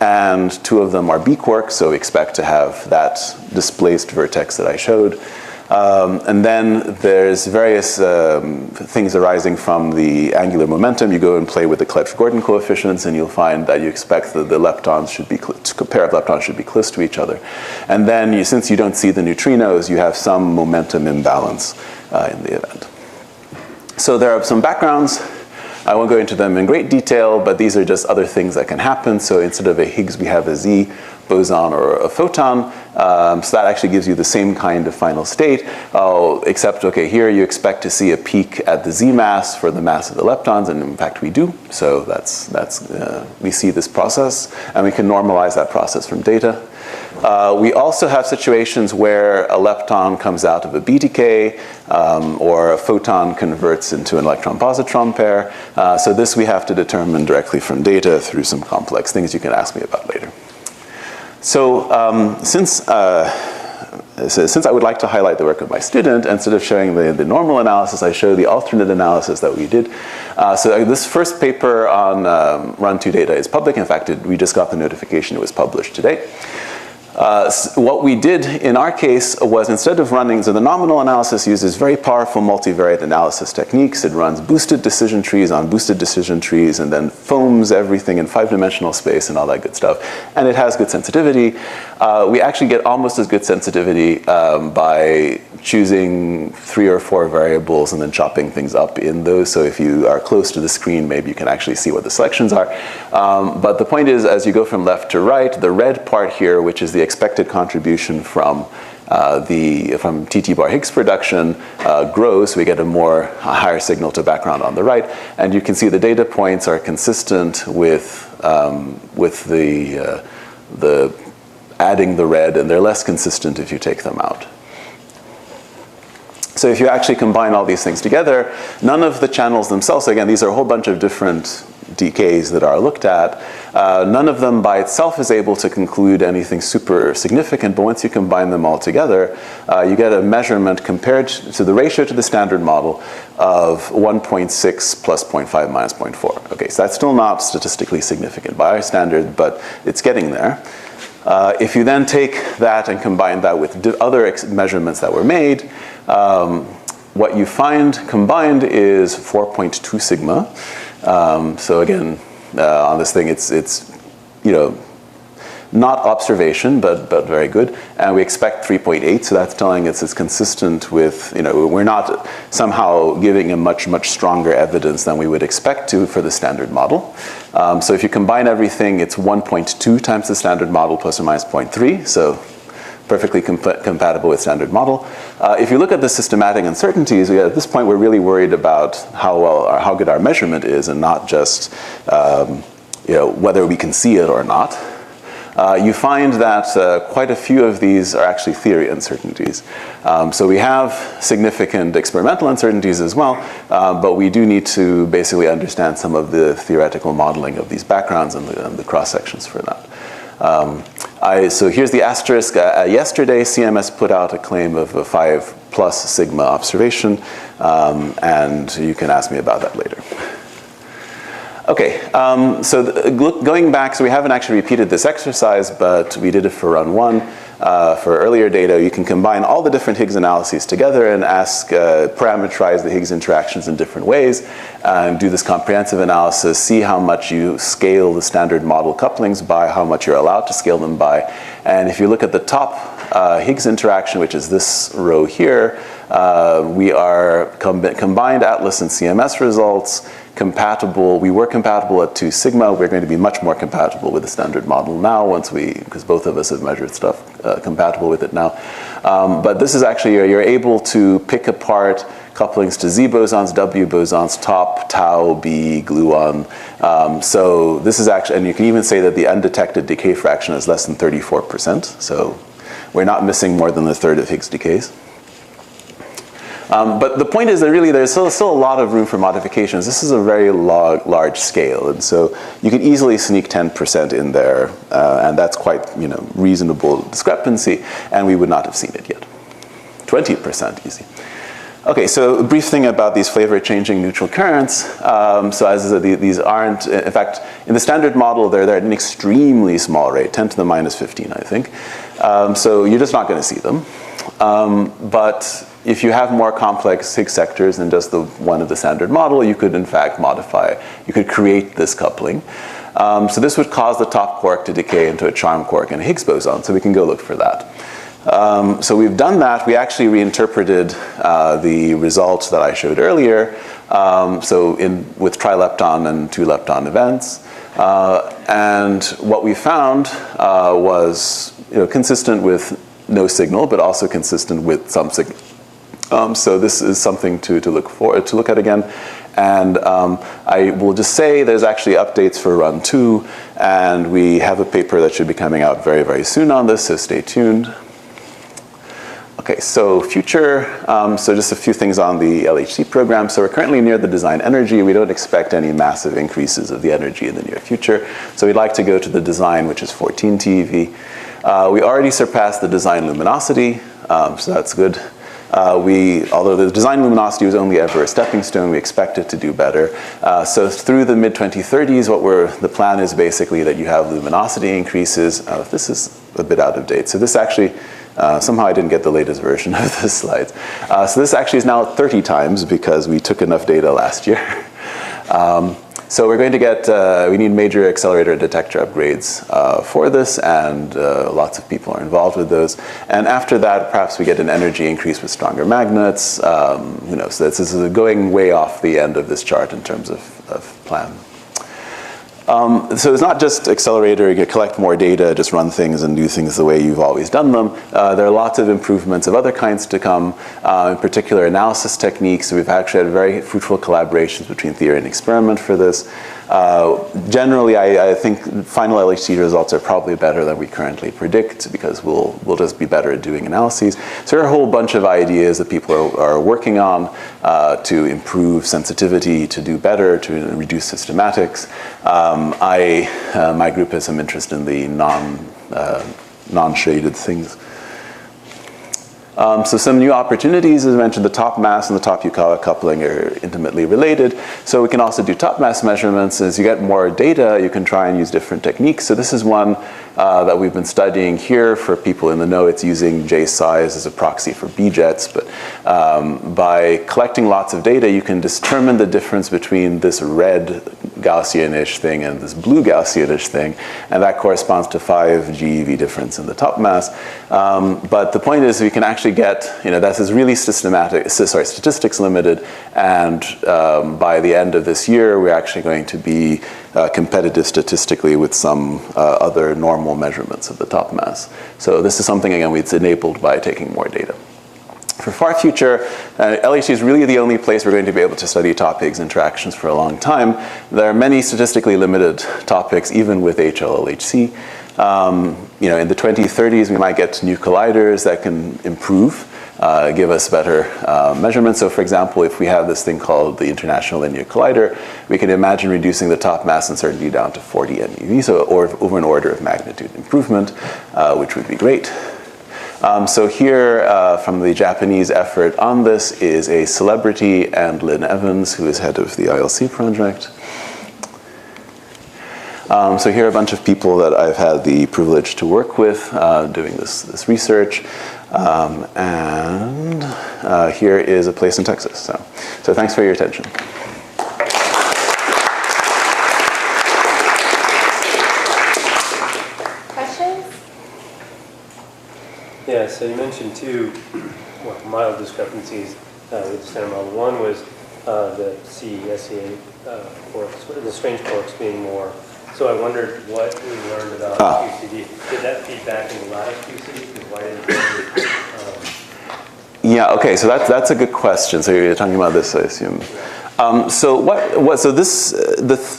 and 2 of them are B quarks, so we expect to have that displaced vertex that I showed. And then there's various things arising from the angular momentum. You go and play with the Clebsch-Gordan coefficients, and you'll find that you expect that the leptons should be, a pair of leptons should be close to each other. And then since you don't see the neutrinos, you have some momentum imbalance in the event. So there are some backgrounds. I won't go into them in great detail, but these are just other things that can happen. So instead of a Higgs, we have a Z boson or a photon. So that actually gives you the same kind of final state, except, okay, here you expect to see a peak at the Z mass for the mass of the leptons, and in fact we do. So we see this process, and we can normalize that process from data. We also have situations where a lepton comes out of a B decay, or a photon converts into an electron-positron pair. So this we have to determine directly from data through some complex things you can ask me about later. So since I would like to highlight the work of my student, instead of showing the normal analysis, I show the alternate analysis that we did. So this first paper on run 2 data is public. In fact, we just got the notification it was published today. What we did in our case was, instead of running, so the nominal analysis uses very powerful multivariate analysis techniques. It runs boosted decision trees on boosted decision trees, and then foams everything in 5-dimensional space and all that good stuff. And it has good sensitivity. We actually get almost as good sensitivity by choosing 3 or 4 variables and then chopping things up in those. So if you are close to the screen, maybe you can actually see what the selections are. But the point is, as you go from left to right, the red part here, which is the expected contribution from TT bar Higgs production, grows. So we get a higher signal to background on the right, and you can see the data points are consistent with the adding the red, and they're less consistent if you take them out. So if you actually combine all these things together, none of the channels themselves, again, these are a whole bunch of different decays that are looked at. None of them by itself is able to conclude anything super significant, but once you combine them all together, you get a measurement compared to the ratio to the standard model of 1.6 plus 0.5 minus 0.4. Okay, so that's still not statistically significant by our standard, but it's getting there. If you then take that and combine that with other measurements that were made, what you find combined is 4.2 sigma. So again, on this thing, it's Not observation, but very good. And we expect 3.8, so that's telling us it's consistent with, we're not somehow giving a much stronger evidence than we would expect to for the standard model. So if you combine everything, it's 1.2 times the standard model plus or minus 0.3, so perfectly compatible with standard model. If you look at the systematic uncertainties, at this point we're really worried about how good our measurement is, and not just whether we can see it or not. You find that quite a few of these are actually theory uncertainties. So we have significant experimental uncertainties as well, but we do need to basically understand some of the theoretical modeling of these backgrounds and the cross-sections for that. So here's the asterisk. Yesterday, CMS put out a claim of a 5+ sigma observation, and you can ask me about that later. Okay, going back, so we haven't actually repeated this exercise, but we did it for run 1. For earlier data, you can combine all the different Higgs analyses together and parameterize the Higgs interactions in different ways, and do this comprehensive analysis, see how much you scale the standard model couplings by, how much you're allowed to scale them by. And if you look at the top Higgs interaction, which is this row here, we are combined Atlas and CMS results, compatible. We were compatible at 2 sigma. We're going to be much more compatible with the standard model now because both of us have measured stuff compatible with it now. But this is actually, you're able to pick apart couplings to Z bosons, W bosons, top, tau, B, gluon. So this is actually, and you can even say that the undetected decay fraction is less than 34%. So we're not missing more than a third of Higgs decays. But the point is that really there's still a lot of room for modifications. This is a very large scale, and so you could easily sneak 10% in there, and that's quite reasonable discrepancy, and we would not have seen it yet. 20% easy. Okay, so a brief thing about these flavor-changing neutral currents. So as these aren't, in fact, in the standard model, they're at an extremely small rate, 10 to the minus 15, I think. So you're just not going to see them. But if you have more complex Higgs sectors than just the one of the standard model, you could in fact you could create this coupling. So this would cause the top quark to decay into a charm quark and a Higgs boson, so we can go look for that. So we've done that. We actually reinterpreted the results that I showed earlier, with trilepton and 2-lepton events. And what we found was consistent with no signal, but also consistent with some signal. So this is something to look at again. And I will just say there's actually updates for run 2, and we have a paper that should be coming out very, very soon on this, so stay tuned. Okay, so future, so just a few things on the LHC program. So we're currently near the design energy. We don't expect any massive increases of the energy in the near future. So we'd like to go to the design, which is 14 TeV. We already surpassed the design luminosity, so that's good. Although the design luminosity was only ever a stepping stone, we expect it to do better. So through the mid-2030s, the plan is basically that you have luminosity increases. This is a bit out of date. So this actually, somehow I didn't get the latest version of the slides. So this actually is now 30 times because we took enough data last year. So we're going to get, we need major accelerator detector upgrades for this, and lots of people are involved with those. And after that, perhaps we get an energy increase with stronger magnets. So this is going way off the end of this chart in terms of plan. So it's not just accelerator, you can collect more data, just run things and do things the way you've always done them. There are lots of improvements of other kinds to come, in particular analysis techniques. We've actually had very fruitful collaborations between theory and experiment for this. Generally, I think final LHC results are probably better than we currently predict because we'll just be better at doing analyses. So there are a whole bunch of ideas that people are working on to improve sensitivity, to do better, to reduce systematics. My group has some interest in the non-shaded things. So some new opportunities, as I mentioned, the top mass and the top Yukawa coupling are intimately related. So we can also do top mass measurements. As you get more data, you can try and use different techniques. So this is one that we've been studying here for people in the know. It's using J size as a proxy for B jets. But by collecting lots of data, you can determine the difference between this red Gaussian-ish thing and this blue Gaussian-ish thing, and that corresponds to 5 GeV difference in the top mass. But the point is we can actually get, this is really statistics limited, and by the end of this year, we're actually going to be competitive statistically with some other normal measurements of the top mass. So this is something, again, it's enabled by taking more data. For far future, LHC is really the only place we're going to be able to study top Higgs interactions for a long time. There are many statistically limited topics, even with HLLHC. In the 2030s, we might get new colliders that can improve, give us better measurements. So for example, if we have this thing called the International Linear Collider, we can imagine reducing the top mass uncertainty down to 40 MeV, so over an order of magnitude improvement, which would be great. So here, from the Japanese effort on this, is a celebrity, and Lynn Evans, who is head of the ILC project. So here are a bunch of people that I've had the privilege to work with doing this research. And here is a place in Texas. So thanks for your attention. Yeah, so you mentioned two mild discrepancies with the standard model. One was the SE-5 quarks, the strange quarks being more. So I wondered what we learned about QCD. Did that feed back into lattice QCD? Why didn't Yeah, okay, so that's a good question. So you're talking about this, I assume.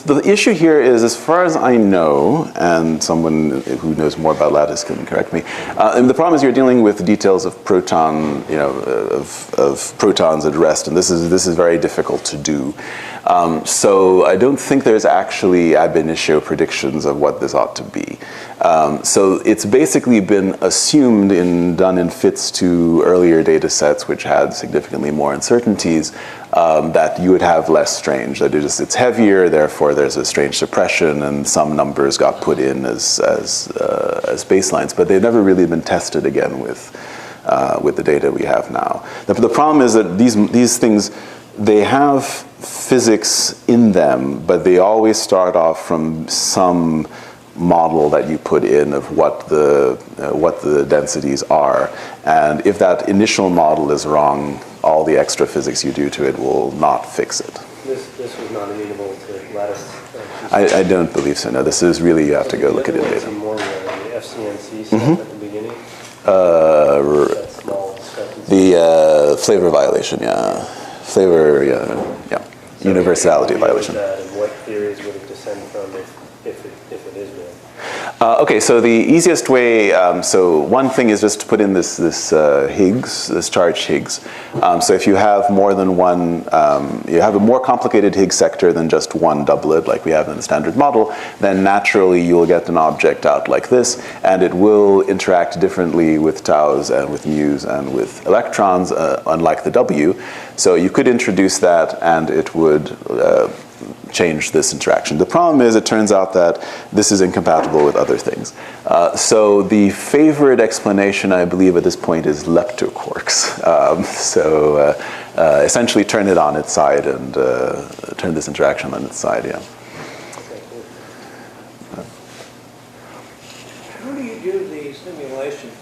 The issue here is, as far as I know, and someone who knows more about lattice can correct me, and the problem is you're dealing with details of proton, of protons at rest, and this is very difficult to do. So I don't think there's actually ab initio predictions of what this ought to be. So it's basically been assumed done in fits to earlier data sets which had significantly more uncertainties, that you would have less strange. That it's heavier, therefore there's a strange suppression, and some numbers got put in as baselines, but they've never really been tested again with the data we have now. The problem is that these things, they have physics in them, but they always start off from some model that you put in of what the densities are, and if that initial model is wrong, all the extra physics you do to it will not fix it. This was not amenable to lattice? I don't believe so. No, this is really, you have to go look at it later. More the FCNC stuff at the beginning? That small discrepancy? The flavor violation, yeah. Flavor, yeah. So universality violation. And what theories would it descend from if it is real? Okay, so the easiest way, so one thing is just to put in this Higgs, this charged Higgs. So if you have more than one, you have a more complicated Higgs sector than just one doublet like we have in the standard model, then naturally you'll get an object out like this, and it will interact differently with taus and with mu's and with electrons, unlike the W. So you could introduce that and it would change this interaction. The problem is, it turns out that this is incompatible with other things. So the favorite explanation, I believe, at this point is leptoquarks. Essentially turn it on its side and turn this interaction on its side, yeah. How do you do these simulations?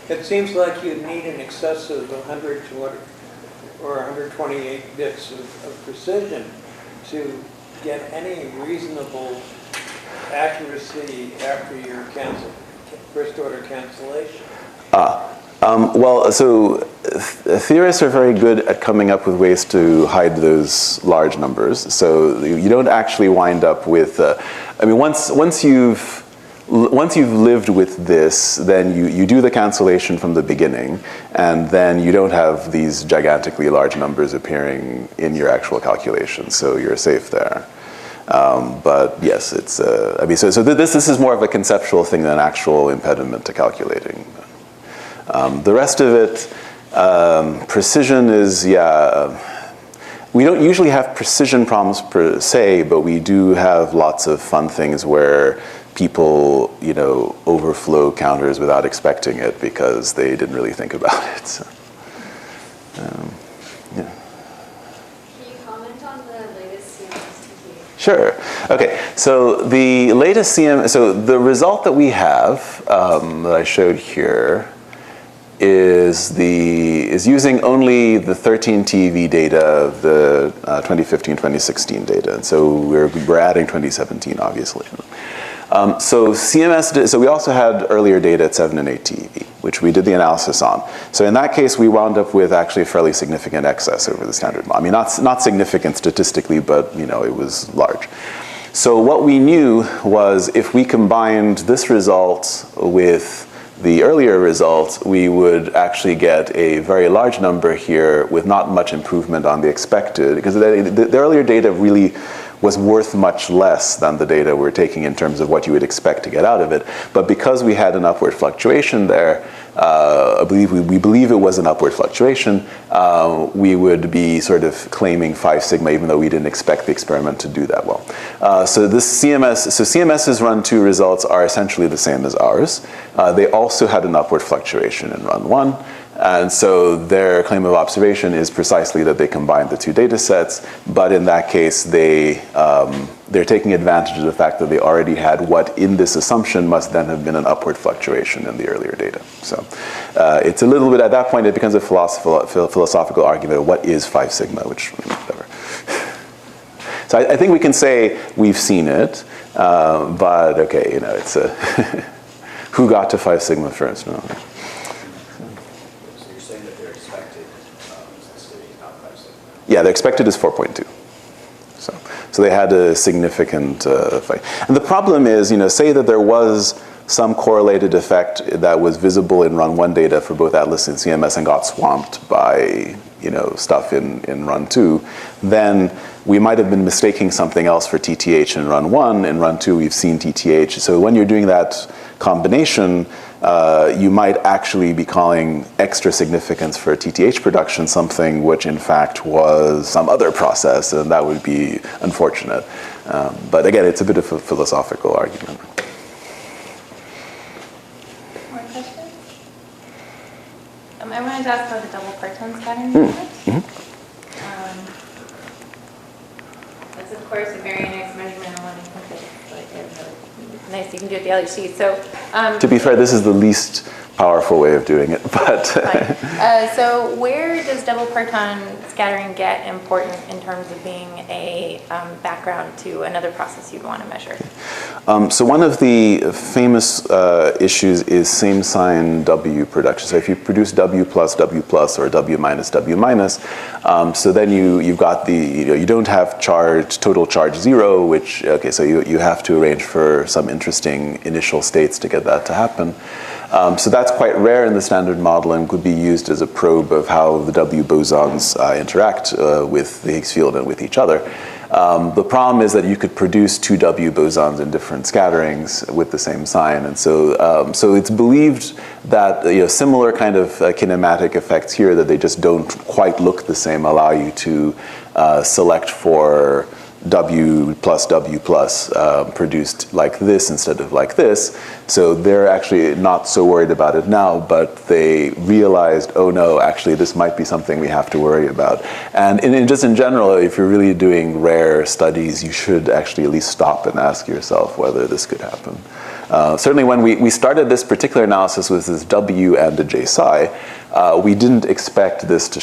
It seems like you'd need in excess of 100 or 128 bits of precision to get any reasonable accuracy after your first order cancellation. So theorists are very good at coming up with ways to hide those large numbers. So you don't actually wind up with, once you've lived with this, then you do the cancellation from the beginning, and then you don't have these gigantically large numbers appearing in your actual calculation, so you're safe there. But yes, it's, this is more of a conceptual thing than an actual impediment to calculating. The rest of it, precision is, we don't usually have precision problems per se, but we do have lots of fun things where people, overflow counters without expecting it because they didn't really think about it. So, Can you comment on the latest CMS Sure. Okay. So the latest so the result that we have that I showed here is using only the 13 TeV data of the 2015-2016 data. And so we're adding 2017, obviously. So CMS so we also had earlier data at 7 and 8 TeV, which we did the analysis on. So in that case, we wound up with actually a fairly significant excess over the standard model. I mean, not significant statistically, but it was large. So what we knew was if we combined this result with the earlier results, we would actually get a very large number here with not much improvement on the expected, because the earlier data really was worth much less than the data we're taking in terms of what you would expect to get out of it. But because we had an upward fluctuation there, we believe it was an upward fluctuation, we would be sort of claiming 5 sigma, even though we didn't expect the experiment to do that well. So CMS's run 2 results are essentially the same as ours. They also had an upward fluctuation in run 1. And so their claim of observation is precisely that they combined the 2 data sets, but in that case, they're taking advantage of the fact that they already had what in this assumption must then have been an upward fluctuation in the earlier data. So it's a little bit, at that point, it becomes a philosophical argument of what is 5 sigma, which, whatever. So I think we can say we've seen it, but okay, it's a who got to 5 sigma first? No. Yeah, the expected is 4.2. So they had a significant effect. And the problem is, say that there was some correlated effect that was visible in run 1 data for both Atlas and CMS and got swamped by stuff in run 2, then we might have been mistaking something else for TTH in run 1. In run 2, we've seen TTH. So when you're doing that combination, you might actually be calling extra significance for TTH production something which in fact was some other process, and that would be unfortunate. But again, it's a bit of a philosophical argument. More questions? I wanted to ask about the double parton scattering. That's of course a very nice measurement. I want to think it's nice you can do it at the LHC. So to be fair, this is the least powerful way of doing it, but so where does double parton scattering get important in terms of being a background to another process you'd want to measure? So one of the famous issues is same sign W production. So if you produce W plus or W minus, so then you've got you don't have total charge 0, which, okay, so you have to arrange for some interesting initial states to get that to happen. So that's quite rare in the standard model and could be used as a probe of how the W bosons interact with the Higgs field and with each other. The problem is that you could produce 2 W bosons in different scatterings with the same sign, and so it's believed that similar kind of kinematic effects here, that they just don't quite look the same, allow you to select for W plus produced like this instead of like this. So they're actually not so worried about it now, but they realized, oh no, actually this might be something we have to worry about. And just in general, if you're really doing rare studies, you should actually at least stop and ask yourself whether this could happen. Certainly when we started this particular analysis with this W and a J psi, we didn't expect this to,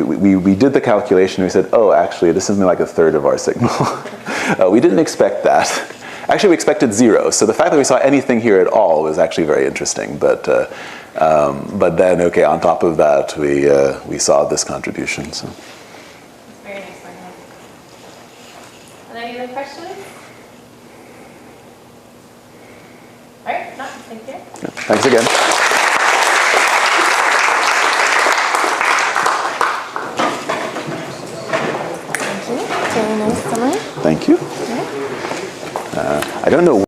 we did the calculation, we said, oh, actually, this is something like a third of our signal. We didn't expect that. Actually, we expected 0. So the fact that we saw anything here at all was actually very interesting. But then, okay, on top of that, we saw this contribution. So. Very nice one. Are there any other questions? All right, no, thank you. Yeah, thanks again. Very nice summary. Thank you. I don't know